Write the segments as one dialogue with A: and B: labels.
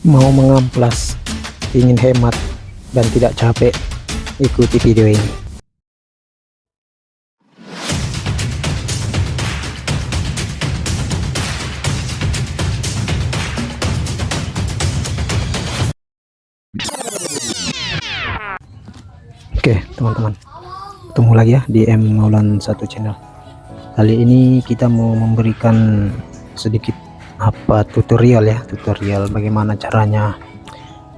A: Mau mengamplas, ingin hemat dan tidak capek, ikuti video ini. Oke teman-teman, ketemu lagi ya di M Maulan 1 channel. Kali ini kita mau memberikan sedikit tutorial bagaimana caranya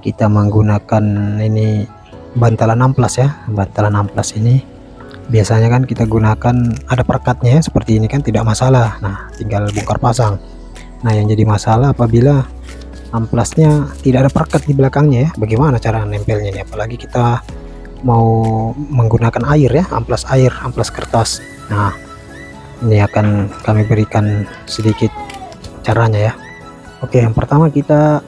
A: kita menggunakan ini bantalan amplas ya. Bantalan amplas ini biasanya kan kita gunakan ada perekatnya ya, seperti ini kan tidak masalah. Nah, tinggal bongkar pasang. Nah, yang jadi masalah apabila amplasnya tidak ada perekat di belakangnya ya. Bagaimana cara nempelnya nih, apalagi kita mau menggunakan air ya, amplas air, amplas kertas. Nah, ini akan kami berikan sedikit caranya ya. Oke, yang pertama kita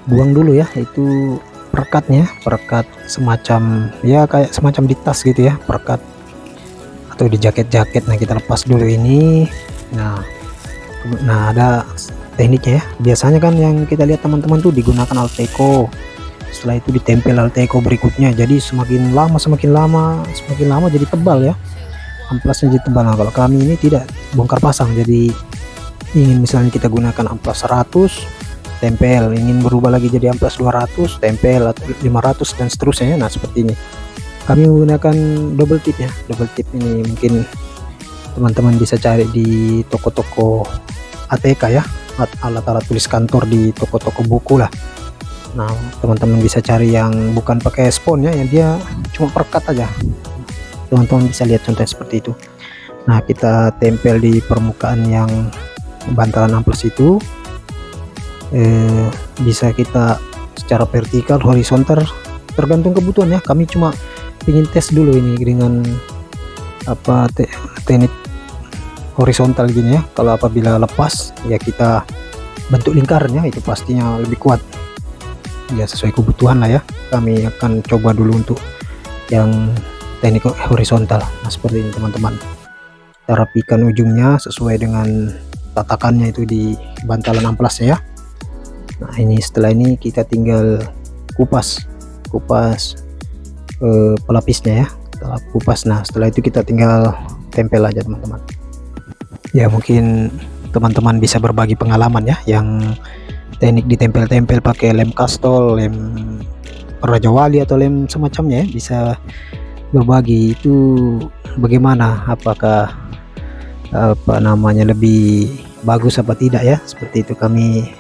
A: buang dulu ya, itu perekatnya, perekat semacam ya kayak semacam di tas gitu ya, perekat atau di jaket-jaket. Nah, kita lepas dulu ini. Nah ada tekniknya ya. Biasanya kan yang kita lihat teman-teman tuh digunakan Alteco, setelah itu ditempel Alteco berikutnya, jadi semakin lama jadi tebal ya, amplasnya jadi tebal. Nah, kalau kami ini tidak, bongkar pasang. Jadi ingin misalnya kita gunakan amplas 100 tempel, ingin berubah lagi jadi amplas 200 tempel, atau 500 dan seterusnya. Nah, seperti ini kami menggunakan double tip ya. Double tip ini mungkin teman-teman bisa cari di toko-toko ATK ya, alat-alat tulis kantor, di toko-toko buku lah. Nah, teman-teman bisa cari yang bukan pakai spon ya, yang dia cuma perekat aja. Teman-teman bisa lihat contohnya seperti itu. Nah, kita tempel di permukaan yang bantalan amplas itu. Bisa kita secara vertikal, horizontal, tergantung kebutuhan ya. Kami cuma ingin tes dulu ini dengan teknik horizontal gini ya. Kalau apabila lepas ya kita bentuk lingkarannya, itu pastinya lebih kuat ya, sesuai kebutuhan lah ya. Kami akan coba dulu untuk yang teknik horizontal. Nah, seperti ini teman-teman, kita rapikan ujungnya sesuai dengan tatakannya itu di bantalan amplasnya ya. Nah, ini setelah ini kita tinggal kupas pelapisnya ya, kita kupas. Nah, setelah itu kita tinggal tempel aja teman-teman ya. Mungkin teman-teman bisa berbagi pengalaman ya, yang teknik ditempel-tempel pakai lem kastol, lem Raja Wali atau lem semacamnya ya, bisa berbagi itu bagaimana, apakah lebih bagus apa tidak ya. Seperti itu, kami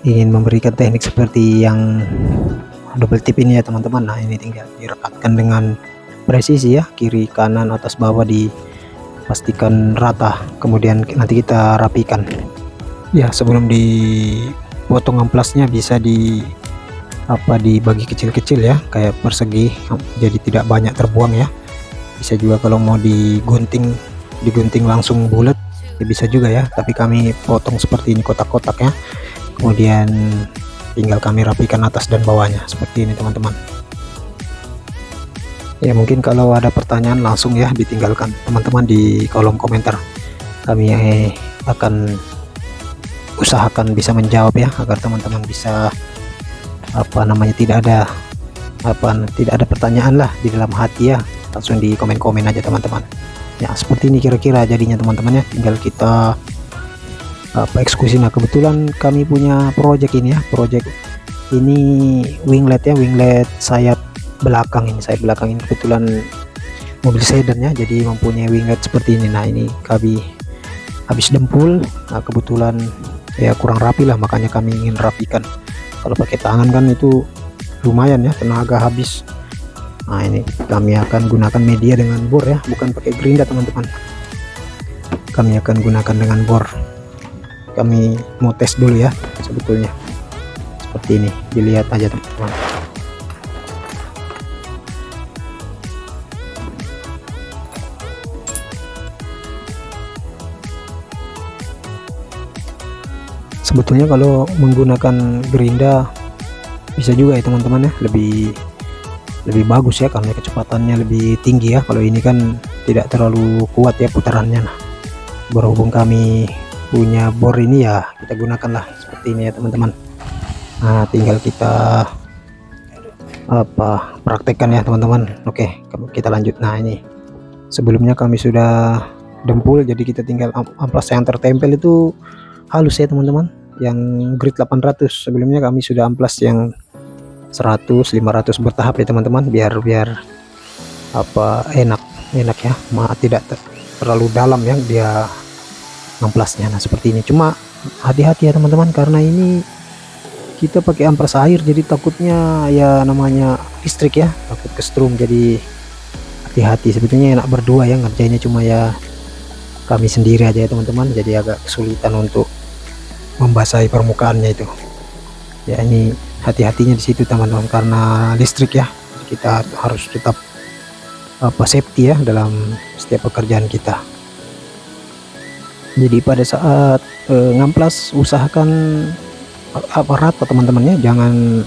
A: ingin memberikan teknik seperti yang double tip ini ya teman-teman. Nah, ini tinggal direkatkan dengan presisi ya, kiri kanan atas bawah dipastikan rata, kemudian nanti kita rapikan ya. Sebelum dipotong amplasnya bisa dibagi kecil-kecil ya, kayak persegi, jadi tidak banyak terbuang ya. Bisa juga kalau mau digunting langsung bulat ya, bisa juga ya, tapi kami potong seperti ini, kotak-kotak ya, kemudian tinggal kami rapikan atas dan bawahnya seperti ini teman-teman ya. Mungkin kalau ada pertanyaan langsung ya ditinggalkan teman-teman di kolom komentar, kami akan usahakan bisa menjawab ya, agar teman-teman bisa tidak ada pertanyaan lah di dalam hati ya, langsung di komen-komen aja teman-teman ya. Seperti ini kira-kira jadinya teman-teman ya, tinggal kita eksekusi. Nah, kebetulan kami punya project ini ya, project ini winglet ya, winglet sayap belakang ini, kebetulan mobil sedan ya, jadi mempunyai winglet seperti ini. Nah, ini kami habis dempul, nah kebetulan ya kurang rapi lah, makanya kami ingin rapikan. Kalau pakai tangan kan itu lumayan ya, tenaga habis. Nah, ini kami akan gunakan media dengan bor ya, bukan pakai gerinda teman-teman. Kami akan gunakan dengan bor. Kami mau tes dulu ya, sebetulnya seperti ini, dilihat aja teman-teman. Sebetulnya kalau menggunakan gerinda bisa juga ya teman-teman ya, lebih bagus ya, karena kecepatannya lebih tinggi ya. Kalau ini kan tidak terlalu kuat ya putarannya. Nah, berhubung kami punya bor ini ya, kita gunakanlah seperti ini ya teman-teman. Nah, tinggal kita praktekkan ya teman-teman. Oke, kita lanjut. Nah, ini sebelumnya kami sudah dempul, jadi kita tinggal amplas yang tertempel itu halus ya teman-teman, yang grid 800. Sebelumnya kami sudah amplas yang 100, 500 bertahap ya teman-teman, biar enak ya, tidak terlalu dalam ya dia amplasnya. Nah, seperti ini. Cuma hati-hati ya teman-teman, karena ini kita pakai amplas air, jadi takutnya ya namanya listrik ya, takut kesetrum. Jadi hati-hati, sebetulnya enak berdua ya ngerjainnya, cuma ya kami sendiri aja ya teman-teman, jadi agak kesulitan untuk membasahi permukaannya itu ya. Ini hati-hatinya di situ teman-teman, karena listrik ya, kita harus tetap safety ya dalam setiap pekerjaan kita. Jadi pada saat ngamplas usahakan rata teman-temannya, jangan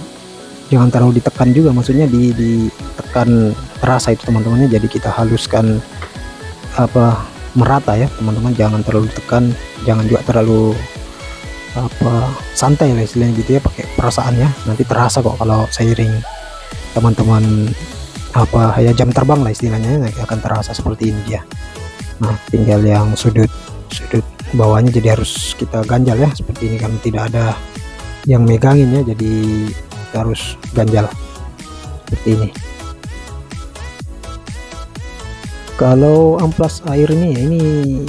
A: terlalu ditekan juga, maksudnya ditekan terasa itu teman-temannya. Jadi kita haluskan merata ya teman-teman, jangan terlalu ditekan, jangan juga terlalu santai lah istilahnya gitu ya, pakai perasaannya. Nanti terasa kok kalau seiring teman-teman ya jam terbang lah istilahnya, nanti akan terasa seperti ini dia. Nah, tinggal yang sudut bawahnya jadi harus kita ganjal ya seperti ini, karena tidak ada yang megangin ya, jadi kita harus ganjal seperti ini. Kalau amplas air ini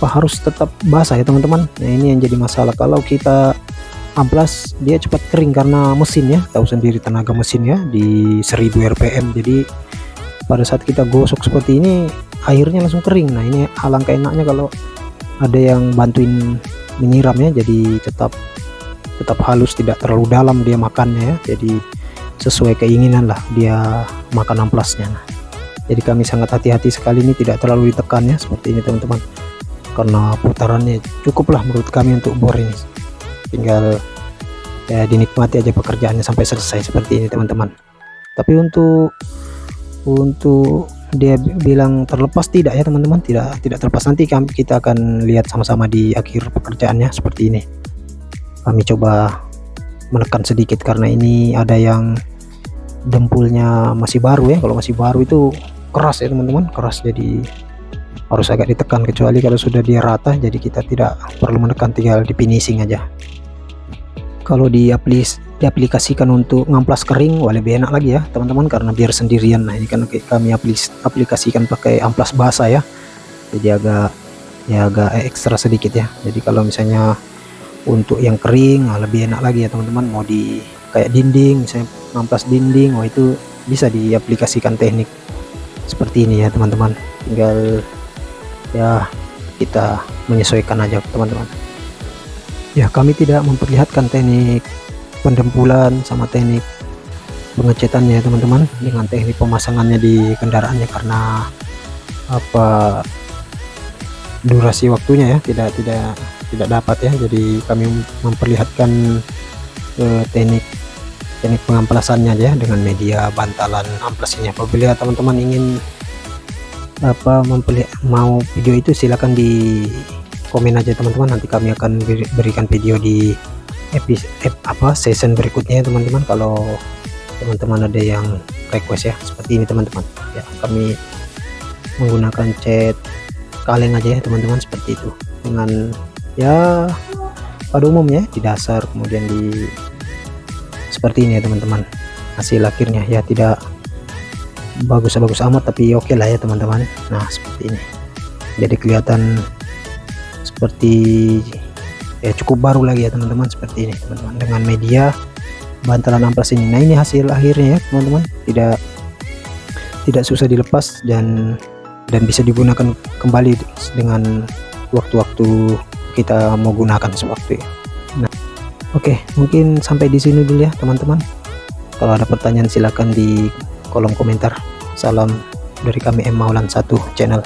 A: harus tetap basah ya teman-teman. Nah, ini yang jadi masalah, kalau kita amplas dia cepat kering karena mesin ya, tahu sendiri tenaga mesin ya di 1000 rpm. Jadi pada saat kita gosok seperti ini airnya langsung kering. Nah, ini alangkah enaknya kalau ada yang bantuin menyiramnya, jadi tetap halus, tidak terlalu dalam dia makannya ya, jadi sesuai keinginan lah dia makan amplasnya. Nah, jadi kami sangat hati-hati sekali ini, tidak terlalu ditekan ya seperti ini teman-teman, karena putarannya cukuplah menurut kami untuk bor ini. Tinggal ya dinikmati aja pekerjaannya sampai selesai seperti ini teman-teman. Tapi untuk dia bilang terlepas, tidak ya teman-teman, tidak terlepas. Nanti kita akan lihat sama-sama di akhir pekerjaannya seperti ini. Kami coba menekan sedikit karena ini ada yang dempulnya masih baru ya. Kalau masih baru itu keras ya teman-teman, keras, jadi harus agak ditekan. Kecuali kalau sudah dia rata, jadi kita tidak perlu menekan, tinggal di finishing aja. Kalau diaplikasikan untuk ngamplas kering, wah lebih enak lagi ya teman-teman, karena biar sendirian. Nah, ini kan kami aplikasikan pakai amplas basah ya, jadi agak ekstra sedikit ya. Jadi kalau misalnya untuk yang kering, lebih enak lagi ya teman-teman. Mau di kayak dinding, misalnya ngamplas dinding, wah itu bisa diaplikasikan teknik seperti ini ya teman-teman. Tinggal ya kita menyesuaikan aja teman-teman ya. Kami tidak memperlihatkan teknik pendempulan sama teknik pengecatannya ya teman-teman, dengan teknik pemasangannya di kendaraannya, karena durasi waktunya ya tidak dapat ya. Jadi kami memperlihatkan teknik pengamplasannya aja dengan media bantalan amplas ini. Apabila teman-teman ingin mau video itu, silakan di komen aja teman-teman, nanti kami akan berikan video di season berikutnya teman-teman, kalau teman-teman ada yang request ya seperti ini teman-teman ya. Kami menggunakan cat kaleng aja ya teman-teman, seperti itu, dengan ya pada umumnya di dasar, kemudian di seperti ini ya teman-teman. Hasil akhirnya ya tidak bagus amat, tapi oke lah ya teman-teman. Nah, seperti ini, jadi kelihatan seperti ya cukup baru lagi ya teman-teman, seperti ini teman-teman, dengan media bantalan amplas ini. Nah, ini hasil akhirnya ya teman-teman, tidak susah dilepas dan bisa digunakan kembali dengan waktu-waktu kita mau gunakan sewaktu ya. Nah, oke, mungkin sampai di sini dulu ya teman-teman. Kalau ada pertanyaan silakan di kolom komentar. Salam dari kami M Maulan 1 channel.